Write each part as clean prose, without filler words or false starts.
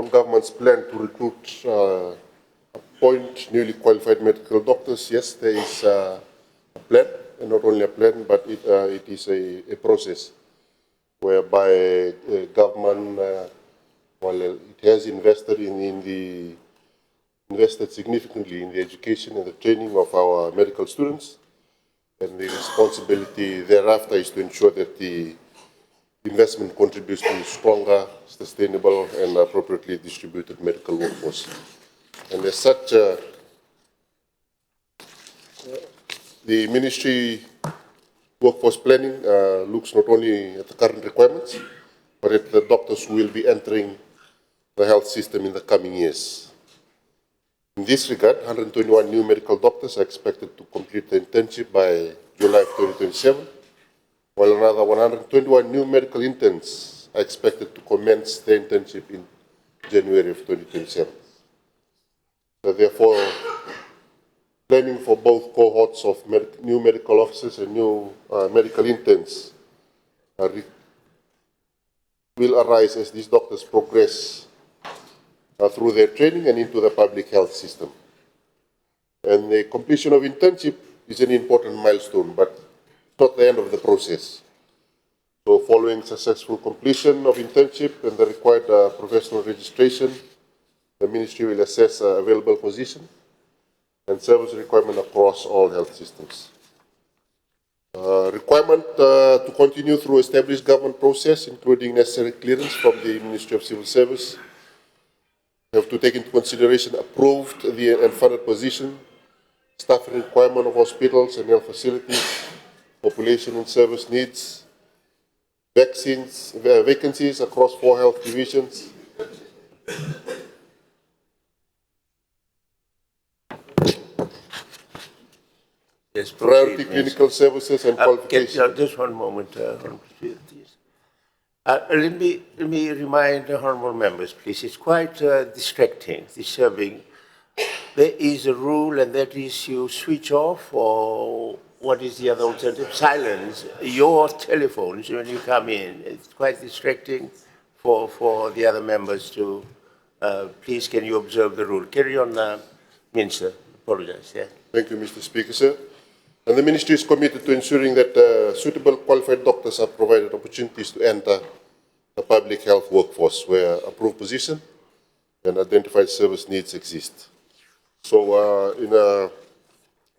on government's plan to recruit, appoint newly qualified medical doctors, yes, there is a plan, and not only a plan, but it is a process whereby government, while it has invested invested significantly in the education and the training of our medical students, and the responsibility thereafter is to ensure that the investment contributes to a stronger, sustainable, and appropriately distributed medical workforce. And as such, the ministry workforce planning looks not only at the current requirements, but at the doctors who will be entering the health system in the coming years. In this regard, 121 new medical doctors are expected to complete the internship by July of 2027, while another 121 new medical interns are expected to commence their internship in January of 2027. So therefore, planning for both cohorts of new medical officers and new medical interns will arise as these doctors progress through their training and into the public health system. And the completion of internship is an important milestone, but not the end of the process. So following successful completion of internship and the required professional registration, the ministry will assess available position and service requirement across all health systems. Requirement to continue through established government process, including necessary clearance from the Ministry of Civil Service, have to take into consideration approved and funded position, staffing requirement of hospitals and health facilities, population and service needs, vacancies across 4 health divisions, yes, priority clinical services and qualifications. Just one moment, please. Let me remind the honourable members, please. It's quite distracting, disturbing. There is a rule, and that is you switch off, or what is the other alternative? Silence your telephones when you come in. It's quite distracting for the other members to. Please, can you observe the rule? Carry on, Minister. Apologize. Yeah. Thank you, Mr. Speaker, sir. And the ministry is committed to ensuring that suitable qualified doctors are provided opportunities to enter the public health workforce where approved position and identified service needs exist. So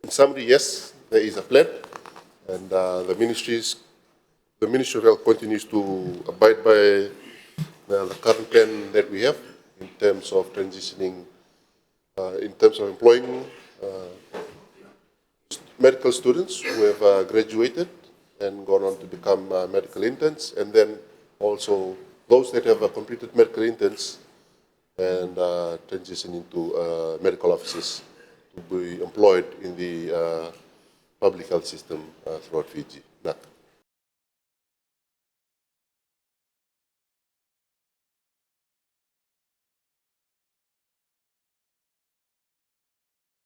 in summary, yes, there is a plan, and the Ministry of Health continues to abide by the current plan that we have in terms of transitioning, in terms of employing medical students who have graduated and gone on to become medical interns, and then also those that have completed medical interns and transition into medical officers to be employed in the public health system throughout Fiji.